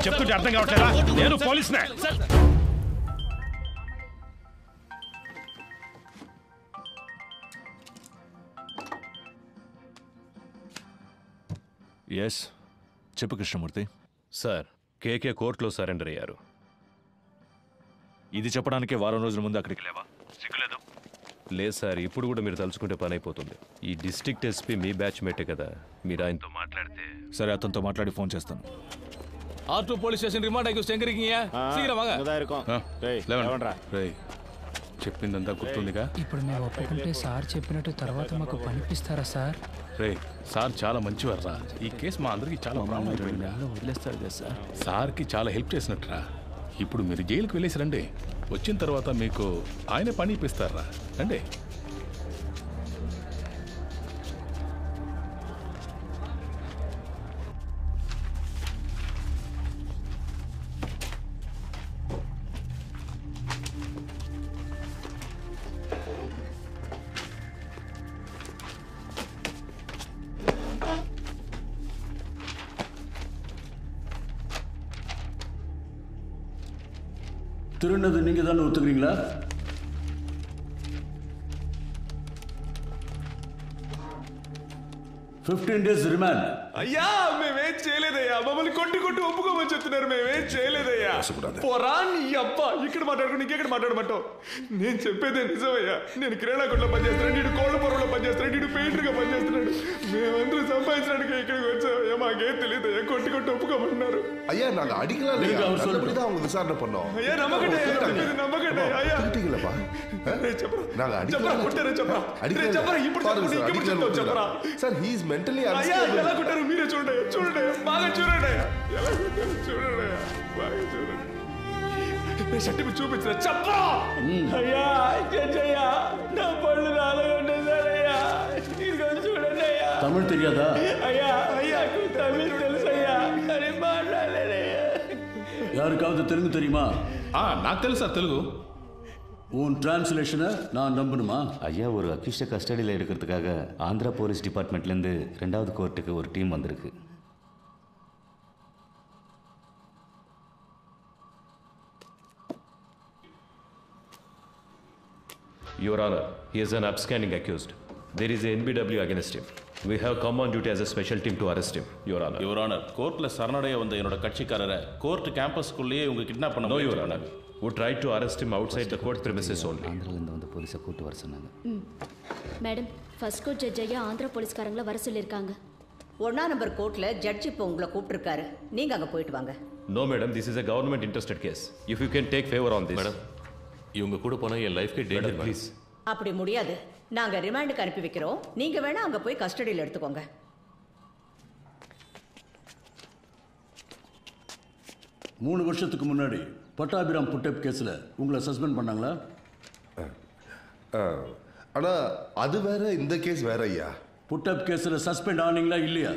చెప్తుంటే అర్థం కావట్లేదా? నేను పోలీసునే. ఎస్, చెప్పు కృష్ణమూర్తి. సార్, కేకే కోర్టులో సరెండర్ అయ్యారు. ఇది చెప్పడానికే వారం రోజుల ముందు అక్కడికి లేవా? సిగ్గులేదు? లేదు సార్, ఇప్పుడు కూడా మీరు తలుచుకుంటే పని అయిపోతుంది. ఈ డిస్ట్రిక్ట్ ఎస్పీ మీ బ్యాచ్ మేటే కదా, మీరు ఆయనతో మాట్లాడితే. సరే, అతనితో మాట్లాడి ఫోన్ చేస్తాను. R2 போலீஸ் ஸ்டேஷன் ரிமாண்ட் ஆகி செங்கரிக்கீங்க சீக்கிரம் வாங்க. చెప్పిందంతా గుర్తుందిగా? ఇప్పుడు మేము ఒప్పుకుంటే సార్ చెప్పినట్టు తర్వాత మాకు పనిపిస్తారా సార్? రే, సార్ చాలా మంచివారా. ఈ కేసు మా అందరికి చాలా ప్రాబ్లం అయిపోయింది. వదిలేస్తారు కదా సార్. సార్కి చాలా హెల్ప్ చేసినట్టురా. ఇప్పుడు మీరు జైలుకి వెళ్ళేసి రండి. వచ్చిన తర్వాత మీకు ఆయనే పని ఇప్పిస్తారా. రండి. திருநது நீங்க தானே ஒத்துக்கிறீங்களா? $15 days రిమాండ్. అయ్యా, మేమేం చేయలేదయ్యా. మమ్మల్ని కొట్టి ఒప్పుకోమని చెప్తున్నారు. మేమేం చేయలేదయ్యా. పోరా నీ అబ్బా, ఇక్కడ మాట్లాడుకుని ఇంకెక్కడ మాట్లాడమంటావు? నేను చెప్పేదే నిజమయ్యా. నేను కిరాణా కొట్లో పనిచేస్తున్నాడు, నీడు కోళ్ళ పొరలో పనిచేస్తున్నాడు, నీడు పెయింటర్గా పనిచేస్తున్నాడు. మేమందరూ సంపాదించడానికి ఇక్కడికి వచ్చామయ్యా. మాకేం తెలియదయ్యా. కొట్టి ఒప్పుకోమంటున్నారు. ஐயா, நாங்க அடிக்கலாம் இல்லையா? நல்லபடிதான் அவங்க விசாரணை பண்ணோம். ஐயா, நம்பகட்டே நம்பகட்டே. ஐயா அடிக்கலப்பா. நாங்க அடிக்கலாம். కొట్టారే చెప్పరా? చెప్పరా ఇప్పుడు చెప్పరా? సార్, హి ఇస్ మెంటల్లీ అయ్యా, ఎలా కొట్టారు మీరే చూడండి. చూడండి, బాగా చూడండి. ఎలా కొట్టారు చూడండి, బాగా చూడండి. షర్ట్ చూపించిన చెప్పరా? అయ్యా, చెయ్యా, నా పళ్ళు రాలగొండే సార్. అయ్యా, ఇదిగో చూడండి. అయ్యా, తమిళ్ తెలియదా? అయ్యా అయ్యా తమిళ్ తెలుసయ్యా, కానీ మాట్లాడలేదయ్యా. யாருக்காவது தெலுங்கு தெரியுமா? నాకు తెలుసు సార్ తెలుగు. உன் டிரான்ஸ்லேஷனை நான் நம்பணுமா? ஐயா, ஒரு அக்யூஸ்டை கஸ்டடியில் எடுக்கிறதுக்காக ஆந்திரா போலீஸ் டிபார்ட்மெண்ட்லேருந்து 2வது கோர்ட்டுக்கு ஒரு டீம் வந்திருக்கு. Your Honor, he is an upstanding accused. There is a NBW against him. We have come on duty as a special team to arrest him, Your Honor. Your Honor, கோர்ட்ல சரணடைய வந்த என்னோட கட்சிக்காரரை court கேம்பஸ்க்குள்ளேயே இவங்க kidnap பண்ண No, Your Honor. We tried to arrest him outside the court premises only. ஆந்திராலேருந்து வந்த போலீஸை கூட்டு வர சொன்னாங்க. மேடம், ஃபர்ஸ்ட் கோர்ட் ஜட்ஜ் ஐயா ஆந்திரா போலீஸ்காரங்கள வர சொல்லியிருக்காங்க. 1ஆம் நம்பர் கோர்ட்ல ஜட்ஜ் இப்போ உங்களை கூப்பிட்டுருக்காரு. நீங்க அங்க போயிட்டு வாங்க. No, madam, this is a government interested case. If you can take favor on this. Madam, இவங்க கூட போனா என் லைஃப்க்கு டேஞ்சர். Please. அப்படி முடியாது. நாங்க ரிமாண்டுக்கு அனுப்பி வைக்கிறோம். நீங்க வேணா அங்க போய் கஸ்டடியில் எடுத்துக்கோங்க. 3 வருஷத்துக்கு முன்னாடி பட்டாபிராம் புட்டப் கேஸ்ல உங்களை சஸ்பெண்ட் பண்ணாங்களா? ஆனா அது வேற, இந்த கேஸ் வேற ஐயா. புட்டப் கேஸ்ல సస్పెండ్ ఆనీங்களா இல்லையா?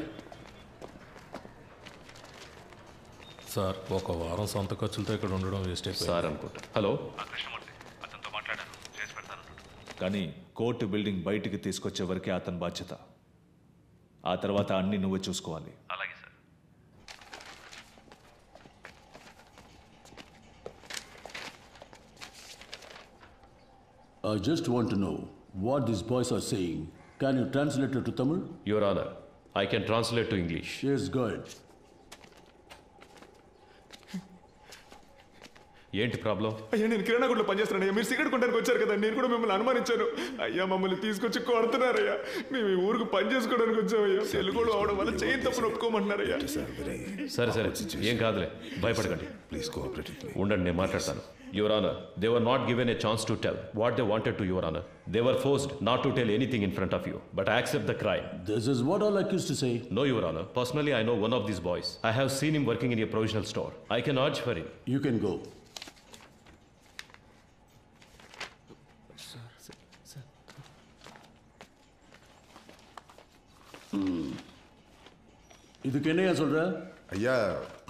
సార్, ఒక వారం సొంత ఖర్చులతో ఇక్కడ ఉండడం వేస్ట్ అయిపోయింది సార్ అనుకుంటా. హలో, కృష్ణమూర్తి, అతనితో మాట్లాడాను, చేసి పెడతాను. కానీ కోర్టు బిల్డింగ్ బయటికి తీసుకొచ్చే వరకే అతని బాధ్యత. ఆ తర్వాత అన్ని నువ్వే చూసుకోవాలి. అలాగే sir. I just want to know what these boys are saying. Can you translate it to Tamil? Your Honor, I can translate to English. Yes, good. ఏంటి ప్రాబ్లం? అయ్యా, నేను కిరాణా కొట్లో పనిచేస్తున్నాను. మీరు సిగరెట్ కొనడానికి వచ్చారు కదా, నేను కూడా మిమ్మల్ని అనుమానించాను. అయ్యా, మమ్మల్ని తీసుకొచ్చి కొడుతున్నారయ్యా. మేము ఈ ఊరికి పని చేసుకోవడానికి వచ్చామయ్యా. తెలుగులో అవడం వల్ల చేయని తప్పును ఒప్పుకోమంటున్నారయ్యా. సరే సరే, ఏం కాదులే, భయపడకండి. Please cooperate with me. ఉండండి, నేను మాట్లాడతాను. Your Honor, they were not given a chance to tell what they wanted to, Your Honor. They were forced not to tell anything in front of you, but accept the crime. This is what all accused to say. No, Your Honor. Personally, I know one of these boys. I have seen him working in a provisional store. I can urge for him. You can go. இதுக்கு என்னையா சொல்ற? ஐயா,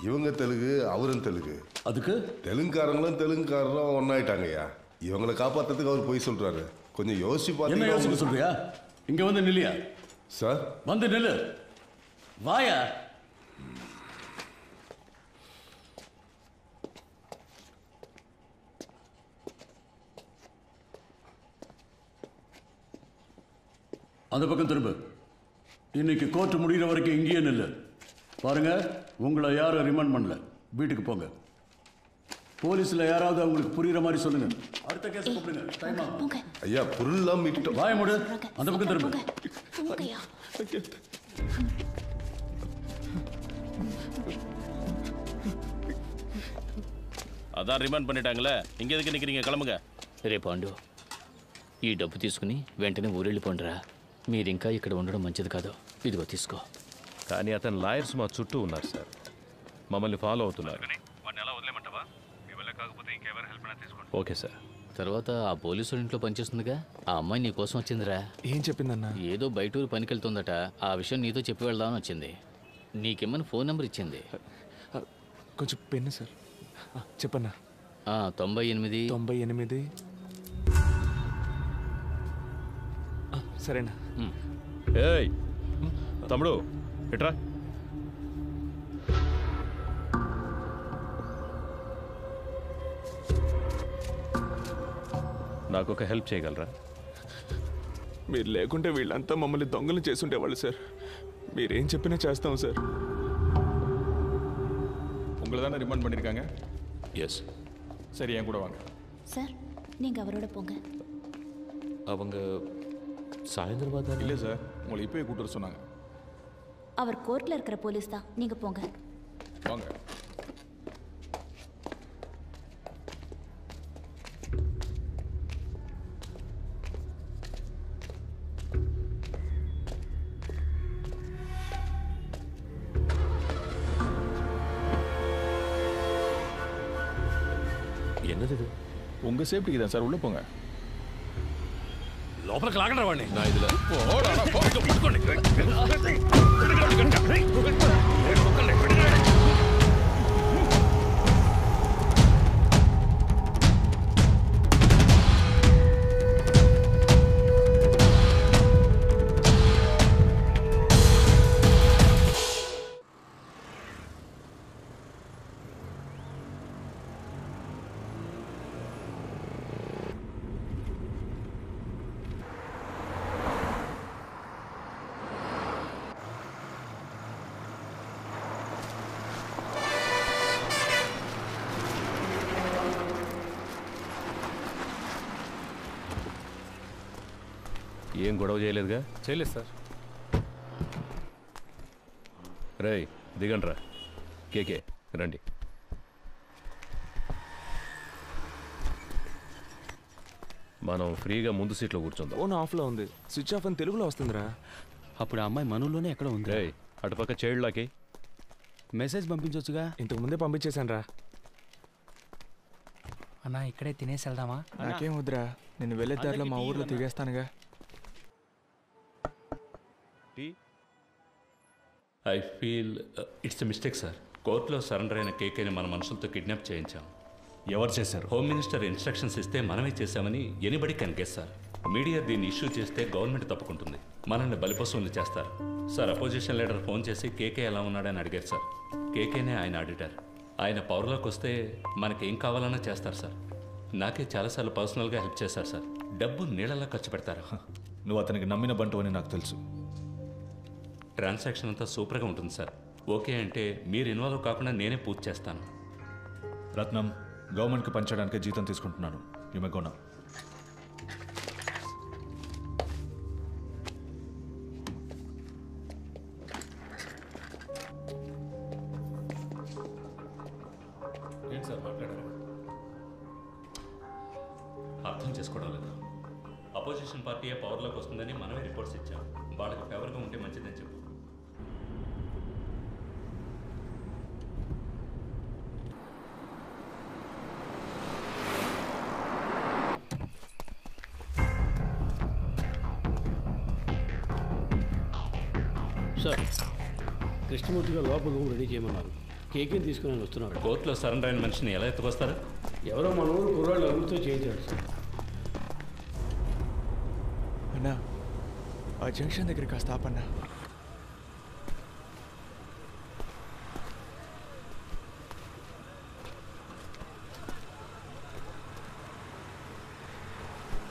இவங்க தெலுங்கு, அவரும் தெலுங்கு. அதுக்கு தெலுங்குக்காரங்களும் தெலுங்குக்காரரும் ஒன்னாயிட்டாங்க ஐயா. இவங்களை காப்பாத்துறதுக்கு அவர் போய் சொல்றாரு. கொஞ்சம் யோசிச்சு என்ன யோசிக்க பாத்தீங்கன்னா சொல்றியா? இங்க வந்து நில்லியா சார் வந்து நில்லு வாயா அந்த பக்கம் திரும்ப இன்னைக்கு கோர்ட் முடிகிற வரைக்கும் இங்கேயே நில்லு பாருங்க உங்களை யாரும் ரிமாண்ட் பண்ணல வீட்டுக்கு போங்க போலீஸ்ல யாராவது அவங்களுக்கு புரியுற மாதிரி சொல்லுங்க அடுத்த கேஸ் கூப்பிடுங்க டைம் ஆகும் ஐயா பொருள்லாம் மீட்டோம் வாய மூடு அந்த பக்கம் திரும்ப అదా రిమాండ్ பண்ணிட்டாங்களே ఇంక ఎదుకు నిக்கிறீங்க கிளம்புங்க రే పాండు ఈ డబ్బు తీసుకుని వెంటనే ఊరెళ్ళిపోండిరా మీరింకా ఇక్కడ ఉండడం మంచిది కాదు ఇదిగో తీసుకో కానీ అతని లాయర్స్ మా చుట్టూ ఉన్నారు సార్ మమ్మల్ని ఫాలో అవుతున్నారు ఓకే సార్ తర్వాత ఆ పోలీసు ఇంట్లో పనిచేస్తుందిగా ఆ అమ్మాయి నీ కోసం వచ్చిందిరా ఏం చెప్పిందన్నా ఏదో బయటూరు పనికెళ్తుందట ఆ విషయం నీతో చెప్పి వెళ్దామని వచ్చింది నీకేమని ఫోన్ నెంబర్ ఇచ్చింది కొంచెం పెన్ను సార్ చెప్పన్నా 98 సరేనా ఏయ్ తమ్ముడు ఎట్రా నాకు ఒక హెల్ప్ చేయగలరా మీరు లేకుంటే వీళ్ళంతా మమ్మల్ని దొంగలు చేసుండేవాళ్ళు సార్ మీరేం చెప్పినా చేస్తాం సార్ உங்களை தானே ரிமாண்ட் பண்ணியிருக்காங்க எஸ் சரி என் கூட வாங்க சார் நீங்கள் அவரோட போங்க அவங்க சாயந்தரமாக இல்லை சார் உங்களை இப்போயே கூட்டு வர சொன்னாங்க அவர் கோர்ட்டில் இருக்கிற போலீஸ் தான் நீங்கள் போங்க வாங்க என்னது இது உங்க சேஃப்டிக்கு தான் சார் உள்ள போங்க లోపలికి లాగండి వాడిని நான் இதுல ఏం గొడవ చేయలేదుగా చేయలేదు సార్ రేయ్ దిగండ్రా కేకే రండి మనం ఫ్రీగా ముందు సీట్లో కూర్చుందాం ఫోన్ ఆఫ్లో ఉంది స్విచ్ ఆఫ్ అని తెలుగులో వస్తుందిరా అప్పుడు ఆ అమ్మాయి మనలోనే ఎక్కడ ఉంది రేయ్ అటుపక్క చైల్డ్లాకి మెసేజ్ పంపించవచ్చుగా ఇంతకు ముందే పంపించేశాను రా అన్నా ఇక్కడే తినేసి వెళ్దామా నాకేం వద్దురా నేను వెళ్ళే దారిలో మా ఊర్లో దిగేస్తానుగా I feel it's a mistake sir కోర్టులో సరెండర్ అయిన కేకేని మన మనుషులతో కిడ్నాప్ చేయించాం ఎవరు చేశారు హోమ్ మినిస్టర్ ఇన్స్ట్రక్షన్స్ ఇస్తే మనమే చేశామని anybody can guess sir media దీన్ని ఇష్యూ చేస్తే గవర్నమెంట్ తప్పుకుంటుంది మనల్ని బలిపశువులు చేస్తారు సార్ అపోజిషన్ లీడర్ ఫోన్ చేసి కేకే ఎలా ఉన్నాడని అడిగారు సార్ కేకేనే ఆయన ఆడిటర్ ఆయన పవర్లోకి వస్తే మనకేం కావాలన్నా చేస్తారు సార్ నాకే చాలాసార్లు పర్సనల్గా హెల్ప్ చేశారు సార్ డబ్బు నీళ్ళలా ఖర్చు పెడతారు నువ్వు అతనికి నమ్మిన బంటు అని నాకు తెలుసు ట్రాన్సాక్షన్ అంతా సూపర్గా ఉంటుంది సార్ ఓకే అంటే మీరు ఇన్వాల్వ్ కాకుండా నేనే పూర్తి చేస్తాను రత్నం గవర్నమెంట్కి పనిచేయడానికి జీతం తీసుకుంటున్నాను ఈమె ఏంటి సార్ మాట్లాడారు అర్థం చేసుకోవడం లేదు అపోజిషన్ పార్టీయే పవర్లోకి వస్తుందని మనమే రిపోర్ట్స్ ఇచ్చాం వాళ్ళకి ఫేవర్గా ఉంటే మంచిదని చెప్పు సార్ కృష్ణమూర్తి గారు లోపల రూమ్ రెడీ చేయమన్నారు కేకేని తీసుకుని వస్తున్నాడు కోర్టులో సరెండర్ అయిన మనిషిని ఎలా ఎత్తుకొస్తారు ఎవరో మన ఊరు కుర్రాళ్ళు అభివృద్ధితో చేయించాడు సార్ అన్నా ఆ జంక్షన్ దగ్గర కాస్త ఆపన్నా.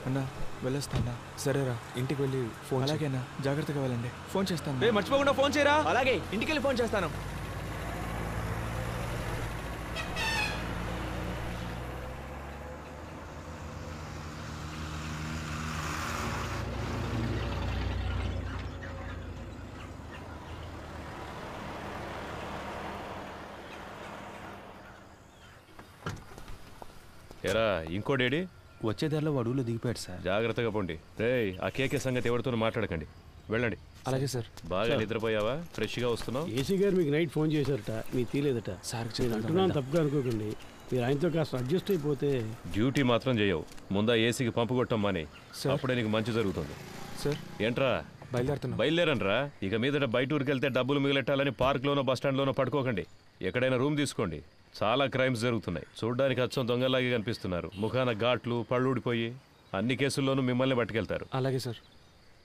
అన్నా వెళ్ళొస్తానా? సరేరా, ఇంటికి వెళ్ళి ఫోన్. అలాగేనా, జాగ్రత్తగా వెళ్ళండి. ఫోన్ చేస్తాను. మర్చిపోకుండా ఫోన్ చేయరా. అలాగే, ఇంటికి వెళ్ళి ఫోన్ చేస్తాను. ఎరా ఇంకోడేడి? వచ్చే దారిలో వాడులో దిగిపోయాడు సార్. జాగ్రత్తగా పోండి. రేయ్, ఆ కేకే సంగతి ఎవరితో మాట్లాడకండి. వెళ్ళండి. అలాగే సార్. బాగా నిద్రపోయావా? ఫ్రెష్గా వస్తున్నావు? ఏసీ గారు మీకు నైట్ ఫోన్ చేశారట, మీకు తీలేదట. సార్ నేను అంటున్నాను, తప్పుగా అనుకోకండి. మీరు ఆయనతో కాస్త అడ్జస్ట్ అయిపోతే. డ్యూటీ మాత్రం చేయవు. ముందా ఏసీకి పంపు కొట్టమ్మని, అప్పుడే నీకు మంచి జరుగుతుంది. సార్ ఏంట్రా బయలుదేరంట్రా. ఇక మీదట బయట ఊరికి వెళ్తే డబ్బులు మిగిలెట్టాలని పార్క్లోనో బస్టాండ్లోనో పడుకోకండి. ఎక్కడైనా రూమ్ తీసుకోండి. చాలా క్రైమ్స్ జరుగుతున్నాయి. చూడ్డానికి అచ్చం దొంగలాగే కనిపిస్తున్నారు. ముఖాన ఘాట్లు, పళ్ళూడిపోయి అన్ని కేసుల్లోనూ మిమ్మల్ని పట్టుకెళ్తారు. అలాగే సార్.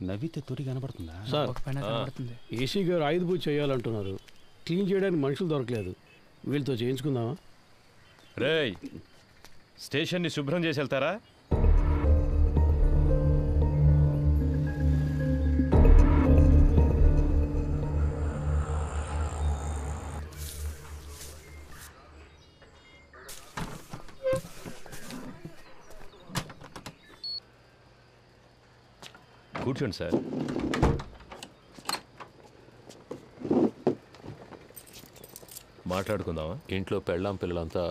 నవ్వితే తొరి కనబడుతుందా సార్? ఏసీ గారు ఆయుధ పూజ చేయాలంటున్నారు. క్లీన్ చేయడానికి మనుషులు దొరకలేదు. వీళ్ళతో చేయించుకుందామా? రేయ్, స్టేషన్ని శుభ్రం చేసి వెళ్తారా? కూర్చోండి సార్. మాట్లాడుకుందామా? ఇంట్లో పెళ్ళాం పిల్లలంతా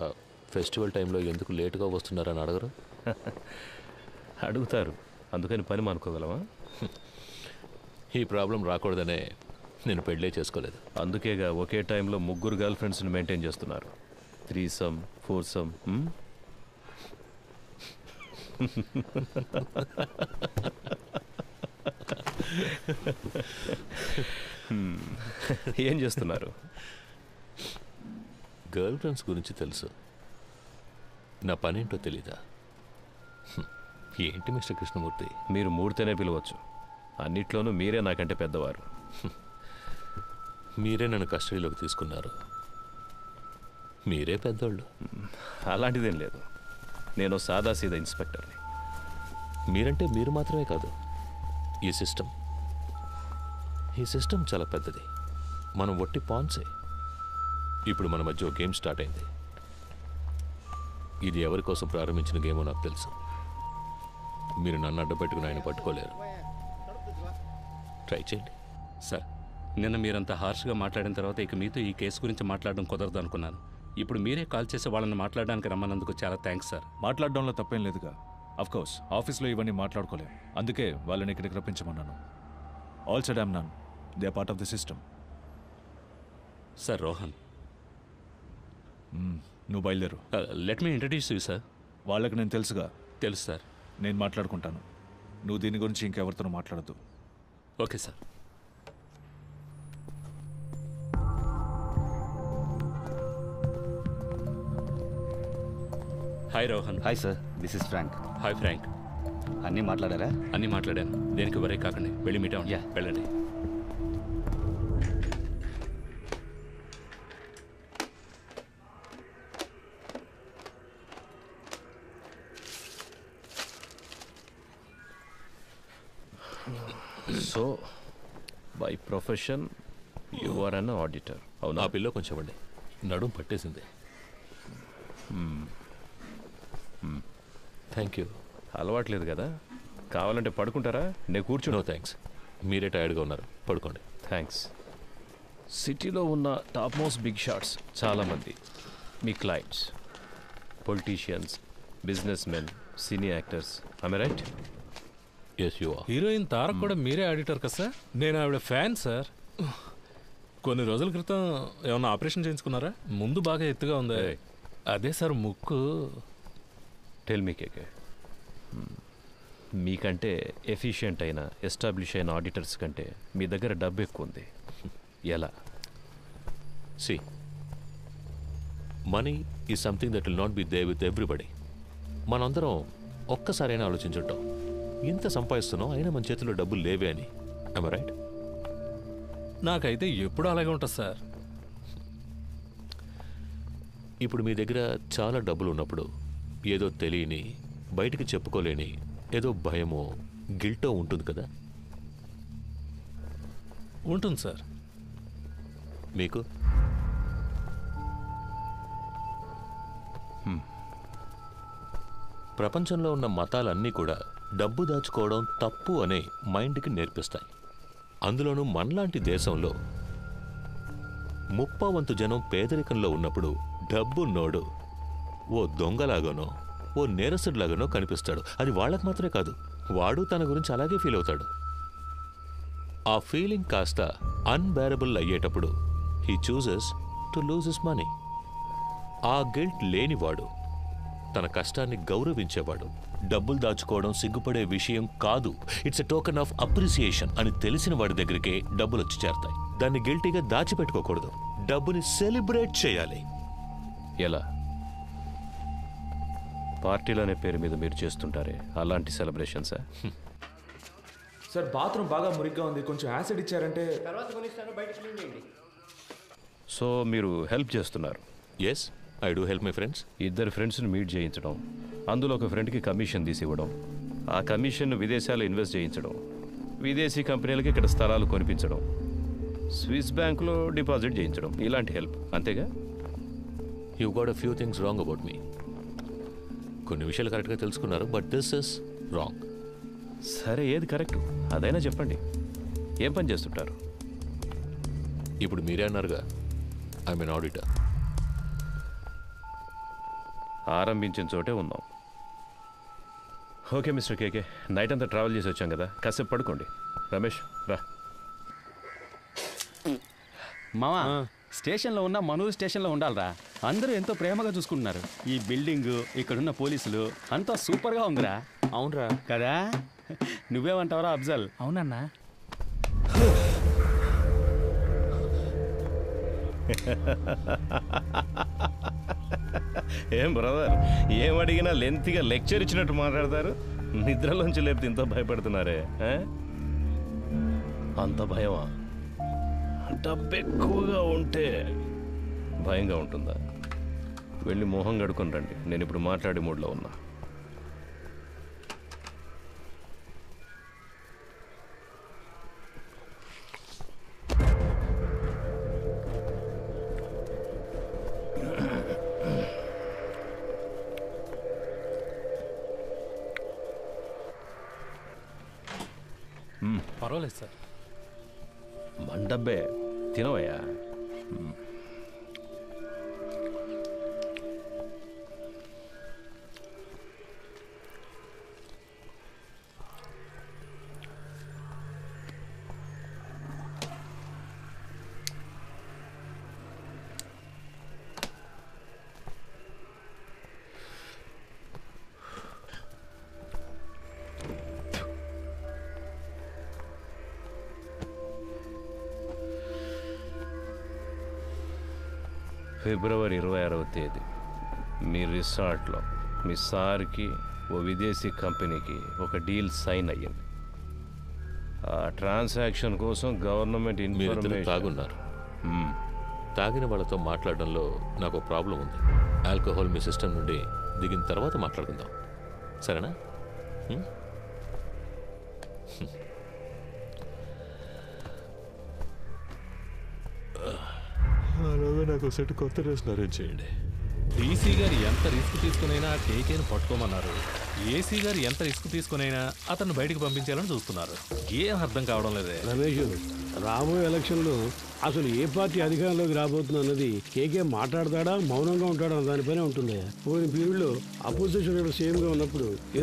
ఫెస్టివల్ టైంలో ఎందుకు లేటుగా వస్తున్నారని అడగరు? అడుగుతారు, అందుకని పని మానుకోగలమా? ఈ ప్రాబ్లం రాకూడదనే నేను పెళ్ళే చేసుకోలేదు. అందుకేగా ఒకే టైంలో 3 గర్ల్ ఫ్రెండ్స్ని మెయింటైన్ చేస్తున్నారు. 3some 4some. ఏం చేస్తున్నారు? గర్ల్ ఫ్రెండ్స్ గురించి తెలుసు, నా పనేంటో తెలీదా? ఏంటి మిస్టర్ కృష్ణమూర్తి? మీరు మూడితేనే పిలవచ్చు. అన్నిట్లోనూ మీరే నాకంటే పెద్దవారు. మీరే నన్ను కస్టడీలోకి తీసుకున్నారు. మీరే పెద్దోళ్ళు. అలాంటిదేం లేదు. నేను సాదాసీదా ఇన్స్పెక్టర్ని. మీరంటే మీరు మాత్రమే కాదు, ఈ సిస్టమ్ చాలా పెద్దది. మనం ఒట్టి పాన్సే. ఇప్పుడు మన మధ్య ఒక గేమ్ స్టార్ట్ అయింది. ఇది ఎవరి కోసం ప్రారంభించిన గేమో నాకు తెలుసు. మీరు నన్ను అడ్డపెట్టుకుని ఆయన పట్టుకోలేరు. ట్రై చేయండి. సార్, నిన్న మీరంతా హార్ష్గా మాట్లాడిన తర్వాత ఇక మీతో ఈ కేసు గురించి మాట్లాడడం కుదరదు అనుకున్నాను. ఇప్పుడు మీరే కాల్ చేసి వాళ్ళని మాట్లాడడానికి రమ్మన్నందుకు చాలా థ్యాంక్స్ సార్. మాట్లాడడంలో తప్పేం లేదుగా. అఫ్కోర్స్ ఆఫీస్లో ఇవన్నీ మాట్లాడుకోలేం, అందుకే వాళ్ళని ఇక్కడికి రప్పించమన్నాను. All said I'm none, they are part of the system. Sir Rohan, నువ్వు బయలుదేరు. Let me introduce you sir. వాళ్ళకి నేను తెలుసుగా. తెలుసు సార్. నేను మాట్లాడుకుంటాను. నువ్వు దీని గురించి ఇంకెవరితో మాట్లాడద్దు. Okay sir. Hi Rohan. Hi sir, this is Frank. Hi Frank. అన్నీ మాట్లాడారా? అన్నీ మాట్లాడాను. దేనికి వరే కాకండి, వెళ్ళి మీట్ అవ్వండి. వెళ్ళండి. So by profession you are an auditor. అవును. ఆ పిల్ల కొంచెం అండి నడుం పట్టేసింది. Thank you. అలవాట్లేదు కదా, కావాలంటే పడుకుంటారా? నేను కూర్చుని. నో థ్యాంక్స్, మీరే టైర్డ్గా ఉన్నారు, పడుకోండి. థ్యాంక్స్. సిటీలో ఉన్న టాప్ మోస్ట్ బిగ్ షాట్స్ చాలామంది మీ clients, politicians, business men, cine actors. I right? Yes you are. Heroine Tarak కూడా మీరే ఆడిటర్ కదా సార్? నేను ఆవిడ ఫ్యాన్ సార్. కొన్ని రోజుల క్రితం ఏమన్నా ఆపరేషన్ చేయించుకున్నారా? ముందు బాగా ఎత్తుగా ఉంది. అదే సార్ ముక్కు. టెల్ మీ కేకే, మీకంటే ఎఫిషియెంట్ అయిన ఎస్టాబ్లిష్ అయిన ఆడిటర్స్ కంటే మీ దగ్గర డబ్బు ఎక్కువ ఉంది. ఎలా? See, money is something that will not be there with everybody. మనందరం ఒక్కసారైనా ఆలోచించుంటాం, ఇంత సంపాదిస్తున్నాం అయినా మన చేతిలో డబ్బులు లేవే అని. am I right? నాకైతే ఎప్పుడు అలాగే ఉంటుంది సార్. ఇప్పుడు మీ దగ్గర చాలా డబ్బులు ఉన్నప్పుడు ఏదో తెలియని బయటికి చెప్పుకోలేని ఏదో భయమో గిల్టో ఉంటుంది కదా? ఉంటుంది సార్. మీకు? ప్రపంచంలో ఉన్న మతాలన్నీ కూడా డబ్బు దాచుకోవడం తప్పు అనే మైండ్కి నేర్పిస్తాయి. అందులోనూ మనలాంటి దేశంలో 30% జనం పేదరికంలో ఉన్నప్పుడు డబ్బున్నోడు ఓ దొంగలాగానో ఓ నేరస్తుడిలాగానో కనిపిస్తాడు. అది వాళ్ళకు మాత్రమే కాదు, వాడు తన గురించి అలాగే ఫీల్ అవుతాడు. ఆ ఫీలింగ్ కాస్త అన్బేరబుల్ అయ్యేటప్పుడు he chooses to lose his money. ఆ గిల్ట్ లేనివాడు, తన కష్టాన్ని గౌరవించేవాడు, డబ్బులు దాచుకోవడం సిగ్గుపడే విషయం కాదు, it's a token of appreciation అని తెలిసిన వాడి దగ్గరికే డబ్బులు వచ్చి చేరతాయి. దాన్ని గిల్టీగా దాచిపెట్టుకోకూడదు, డబ్బుని సెలబ్రేట్ చేయాలి. ఎలా? పార్టీలనే పేరు మీద మీరు చేస్తుంటారే అలాంటి సెలబ్రేషన్సా? సార్ బాత్రూమ్ బాగా మురిగ్గా ఉంది, కొంచెం యాసిడ్ ఇచ్చారంటే. సో మీరు హెల్ప్ చేస్తున్నారు? Yes, I do help my friends. ఇద్దరు ఫ్రెండ్స్ని మీట్ చేయించడం, అందులో ఒక ఫ్రెండ్కి కమిషన్ తీసి ఇవ్వడం, ఆ కమిషన్ను విదేశాల్లో ఇన్వెస్ట్ చేయించడం, విదేశీ కంపెనీలకి ఇక్కడ స్థలాలు కొనిపించడం, స్విస్ బ్యాంకులో డిపాజిట్ చేయించడం, ఇలాంటి హెల్ప్ అంతేగా? You got a few things wrong about me. కొన్ని విషయాలు కరెక్ట్గా తెలుసుకున్నారు, బట్ దిస్ ఇస్ రాంగ్. సరే, ఏది కరెక్ట్ అదైనా చెప్పండి. ఏం పని చేస్తుంటారు? ఇప్పుడు మీరే అన్నారుగా, ఐ మీన్ ఆడిటర్. ఆరంభించిన చోటే ఉందాం. ఓకే మిస్టర్ కేకే, నైట్ అంతా ట్రావెల్ చేసి వచ్చాం కదా, కాసేపు పడుకోండి. రమేష్ రా. మావా, స్టేషన్లో ఉన్న మనూరు స్టేషన్లో ఉండాలిరా. అందరూ ఎంతో ప్రేమగా చూసుకుంటున్నారు. ఈ బిల్డింగ్, ఇక్కడున్న పోలీసులు అంతా సూపర్గా ఉందిరా. అవునరా కదా? నువ్వేమంటావరా అఫ్జల్? అవునన్నా. ఏం బ్రదర్, ఏం అడిగినా లెంత్గా లెక్చర్ ఇచ్చినట్టు మాట్లాడతారు. నిద్రలోంచి లేపితే ఇంత భయపడుతున్నారే? అంత భయమా? డబ్బు ఎక్కువగా ఉంటే భయంగా ఉంటుందా? వెళ్ళి మొహం కడుకొని రండి, నేను ఇప్పుడు మాట్లాడే మూడ్లో ఉన్నా. పర్వాలేదు సార్. మండబ్బే తినవయ్యా. ఫిబ్రవరి 26వ తేదీ మీ రిసార్ట్లో మీ సార్కి ఓ విదేశీ కంపెనీకి ఒక డీల్ సైన్ అయ్యింది. ఆ ట్రాన్సాక్షన్ కోసం గవర్నమెంట్ ఇన్ఫర్మేషన్. తాగున్నారు. తాగిన వాళ్ళతో మాట్లాడడంలో నాకు ప్రాబ్లం ఉంది. ఆల్కహాల్ మీ సిస్టమ్ నుండి దిగిన తర్వాత మాట్లాడుకుందాం, సరేనా? నాకు సెట్ కొత్త డ్రెస్ అరేంజ్ చేయండి. డీసీ గారు ఎంత రిస్క్ తీసుకునైనా కేకేను పట్టుకోమన్నారు. ఏసీ గారు ఎంత రిస్క్ తీసుకునైనా అతన్ని బయటకు పంపించాలని చూస్తున్నారు. ఏం అర్థం కావడం లేదే. రమేష్, రాబోయే ఎలక్షన్లో అసలు ఏ పార్టీ అధికారంలోకి రాబోతుంది అన్నది కేకే మాట్లాడతాడా మౌనంగా ఉంటాడా దానిపైనే ఉంటుంది. పోయిన పీరియడ్లో అపోజిషన్ సేమ్గా ఉన్నప్పుడు ఏదో